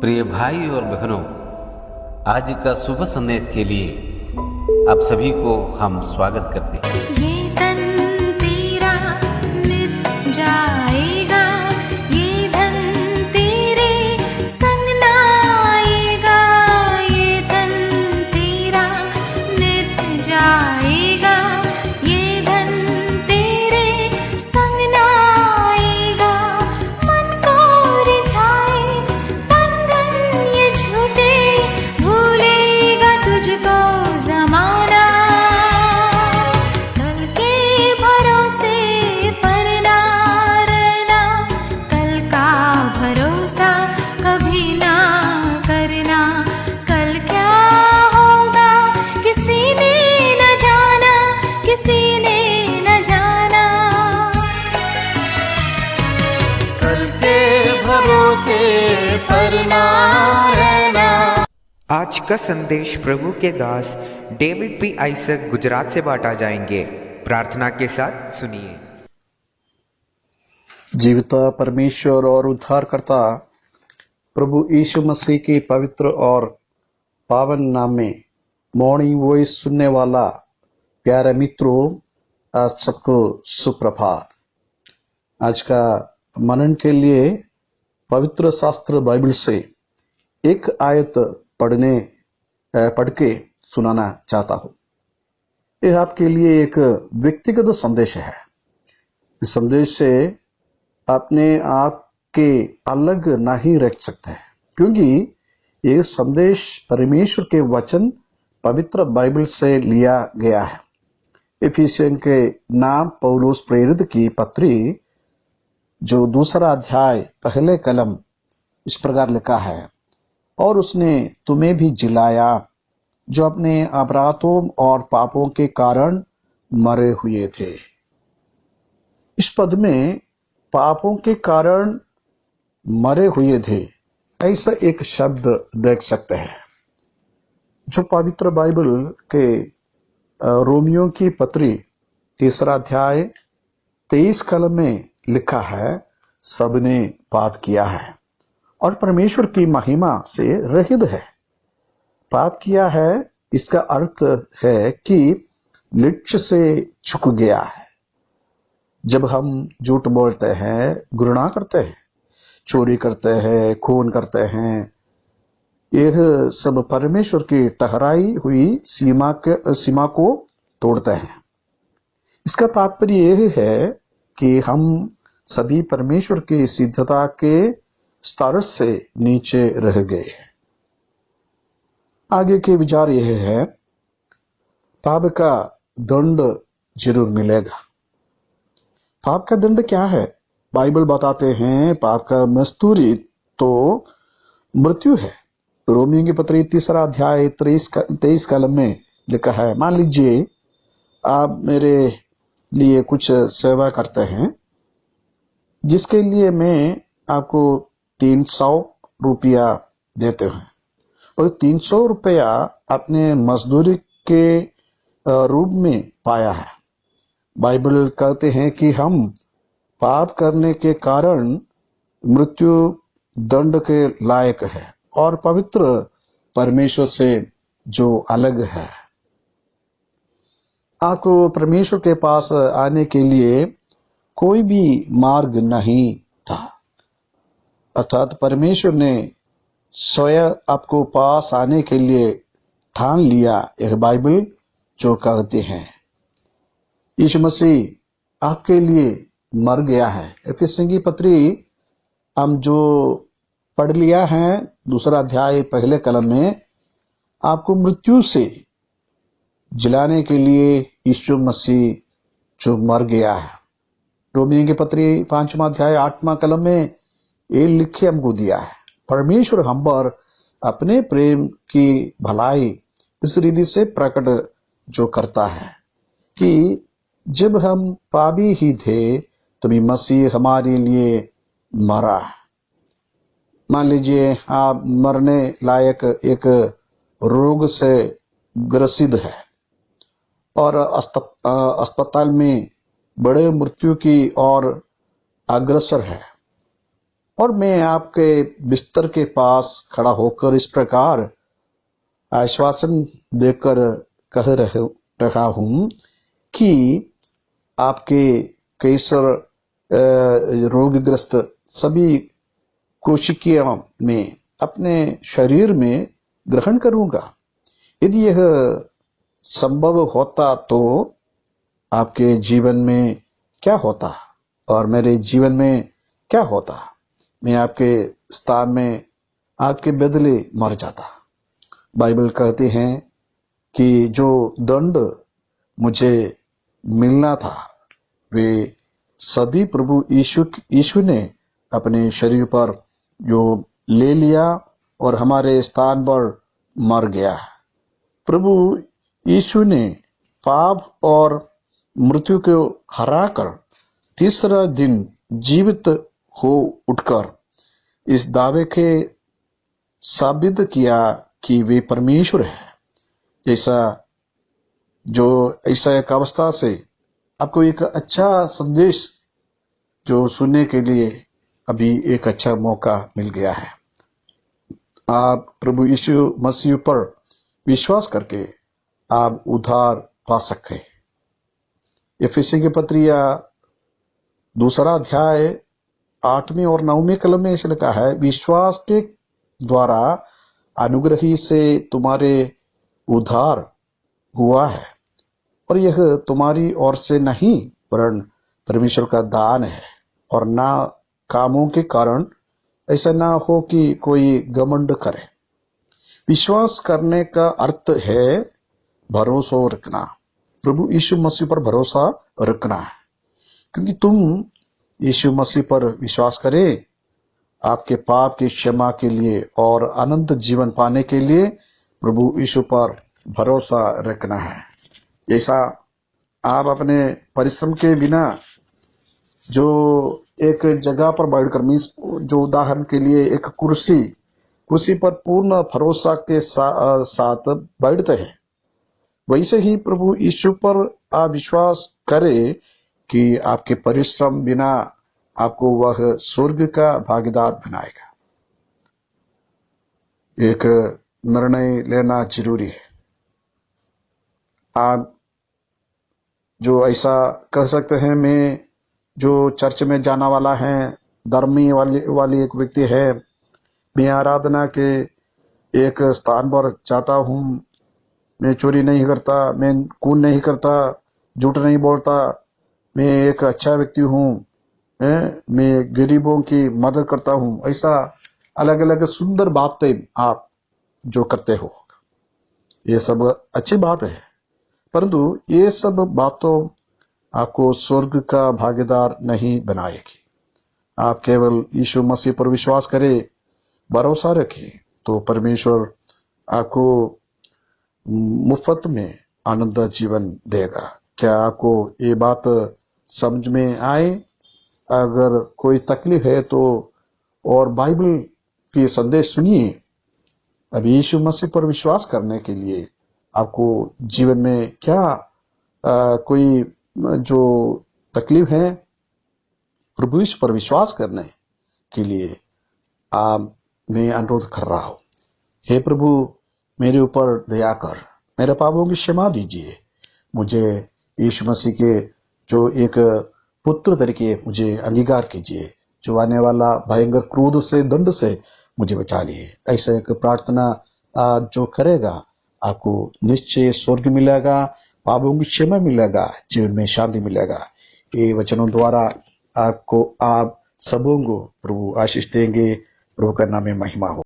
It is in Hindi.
प्रिय भाई और बहनों, आज का शुभ संदेश के लिए आप सभी को हम स्वागत करते हैं। ये तन तेरा मिट जाएगा, ये धन तेरे संग ना आएगा। ये तन तेरा मिट जाएगा, ये धन तेरे संग ना आएगा। मन को रिझाए बंधन ये झूठे, भूलेगा तुझको जमाना। कल के भरोसे पर ना रहना, कल का भरोसा कभी ना करना। कल क्या होगा किसी ने न जाना, किसी ने न जाना। कल के भरोसे पर ना रहना। आज का संदेश प्रभु के दास डेविड पी आइसक गुजरात से बांटा जाएंगे। प्रार्थना के साथ सुनिए। जीविता परमेश्वर और उद्धारकर्ता प्रभु यीशु मसीह के पवित्र और पावन नाम में मॉर्निंग वॉइस सुनने वाला प्यारे मित्रों, आप सबको सुप्रभात। आज का मनन के लिए पवित्र शास्त्र बाइबल से एक आयत पढ़ के सुनाना चाहता हूं। यह आपके लिए एक व्यक्तिगत संदेश है। इस संदेश से अपने आप के अलग नहीं रख सकते, क्योंकि यह संदेश परमेश्वर के वचन पवित्र बाइबल से लिया गया है। इफिसियन के नाम पौलुस प्रेरित की पत्री जो 2 अध्याय पहले कलम इस प्रकार लिखा है, और उसने तुम्हें भी जिलाया जो अपने अपराधों और पापों के कारण मरे हुए थे। इस पद में पापों के कारण मरे हुए थे ऐसा एक शब्द देख सकते हैं, जो पवित्र बाइबल के रोमियो की पत्री 3 अध्याय 23 कलम में लिखा है, सबने पाप किया है और परमेश्वर की महिमा से रहित है। पाप किया है इसका अर्थ है कि लक्ष्य से चूक गया है। जब हम झूठ बोलते हैं, घृणा करते हैं, चोरी करते हैं, खून करते हैं, यह सब परमेश्वर की ठहराई हुई सीमा को तोड़ते हैं। इसका तात्पर्य यह है कि हम सभी परमेश्वर की सिद्धता के स्तर से नीचे रह गए हैं। आगे के विचार यह है, पाप का दंड जरूर मिलेगा। पाप का दंड क्या है? बाइबल बताते हैं पाप का मजदूरी तो मृत्यु है। रोमियो की पत्री 3 अध्याय 23 कलम में लिखा है, मान लीजिए आप मेरे लिए कुछ सेवा करते हैं, जिसके लिए मैं आपको 300 रुपया देते हैं, और 300 रुपया अपने मजदूरी के रूप में पाया है। बाइबल कहते हैं कि हम पाप करने के कारण मृत्यु दंड के लायक है और पवित्र परमेश्वर से जो अलग है। आपको परमेश्वर के पास आने के लिए कोई भी मार्ग नहीं था, अर्थात परमेश्वर ने स्वयं आपको पास आने के लिए ठान लिया। यह बाइबल जो कहते हैं यीशु मसीह आपके लिए मर गया है। इफिसियों की पत्री हम जो पढ़ लिया है 2 अध्याय पहले कलम में, आपको मृत्यु से जिलाने के लिए यीशु मसीह जो मर गया है। रोमियो की पत्री 5 अध्याय 8 कलम में ये लिखे हमको दिया है, परमेश्वर हम पर अपने प्रेम की भलाई इस रीति से प्रकट जो करता है कि जब हम पापी ही थे तभी मसीह हमारे लिए मरा। मान लीजिए आप मरने लायक एक रोग से ग्रसित है और अस्पताल में बड़े मृत्यु की ओर अग्रसर है, और मैं आपके बिस्तर के पास खड़ा होकर इस प्रकार आश्वासन देकर कह रहा हूं कि आपके कैंसर रोगग्रस्त सभी कोशिकाओं में अपने शरीर में ग्रहण करूंगा। यदि यह संभव होता तो आपके जीवन में क्या होता और मेरे जीवन में क्या होता? मैं आपके स्थान में आपके बदले मर जाता। बाइबल कहते हैं कि जो दंड मुझे मिलना था वे सभी प्रभु यीशु ने अपने शरीर पर जो ले लिया और हमारे स्थान पर मर गया। प्रभु यीशु ने पाप और मृत्यु को हराकर तीसरा दिन जीवित हो उठकर इस दावे के साबित किया कि वे परमेश्वर है। ऐसा एक अवस्था से आपको एक अच्छा संदेश जो सुनने के लिए अभी एक अच्छा मौका मिल गया है। आप प्रभु यीशु मसीह पर विश्वास करके आप उद्धार पा सकते हैं। एफेसी की पत्रिया 2 अध्याय 8वीं और 9वीं कलम में ऐसे लिखा है, विश्वास के द्वारा अनुग्रही से तुम्हारे उद्धार हुआ है और यह तुम्हारी ओर से नहीं वरन परमेश्वर का दान है और ना कामों के कारण, ऐसा ना हो कि कोई घमंड करे। विश्वास करने का अर्थ है भरोसा रखना, प्रभु यीशु मसीह पर भरोसा रखना है। क्योंकि तुम यीशु मसीह पर विश्वास करें, आपके पाप की क्षमा के लिए और अनंत जीवन पाने के लिए प्रभु यीशु पर भरोसा रखना है। जैसा आप अपने परिश्रम के बिना जो एक जगह पर बैठकर, मीन्स जो उदाहरण के लिए एक कुर्सी पर पूर्ण भरोसा के साथ बैठते हैं, वैसे ही प्रभु यीशु पर आप विश्वास करें कि आपके परिश्रम बिना आपको वह स्वर्ग का भागीदार बनाएगा। एक निर्णय लेना जरूरी है। आप जो ऐसा कह सकते हैं, मैं जो चर्च में जाना वाला है, धर्मी वाली एक व्यक्ति है, मैं आराधना के एक स्थान पर जाता हूं, मैं चोरी नहीं करता, मैं खून नहीं करता, झूठ नहीं बोलता, मैं एक अच्छा व्यक्ति हूं, मैं गरीबों की मदद करता हूं। ऐसा अलग अलग सुंदर बातें आप जो करते हो, ये सब अच्छी बात है, परंतु ये सब बातों आपको स्वर्ग का भागीदार नहीं बनाएगी। आप केवल यीशु मसीह पर विश्वास करें, भरोसा रखें, तो परमेश्वर आपको मुफ्त में आनंद जीवन देगा। क्या आपको ये बात समझ में आए? अगर कोई तकलीफ है तो और बाइबल की संदेश सुनिए। अब यीशु मसीह पर विश्वास करने के लिए आपको जीवन में क्या कोई जो तकलीफ है, प्रभु यीशु पर विश्वास करने के लिए मैं अनुरोध कर रहा हूं, हे प्रभु मेरे ऊपर दया कर, मेरे पापों की क्षमा दीजिए, मुझे यीशु मसीह के जो एक पुत्र तरीके मुझे अंगीकार कीजिए, जो आने वाला भयंकर क्रोध से, दंड से मुझे बचा लिए। ऐसा एक प्रार्थना जो करेगा आपको निश्चय स्वर्ग मिलेगा, पापों की क्षमा मिलेगा, जीवन में शांति मिलेगा। ये वचनों द्वारा आपको आप सबों को प्रभु आशीष देंगे। प्रभु का नाम में महिमा हो।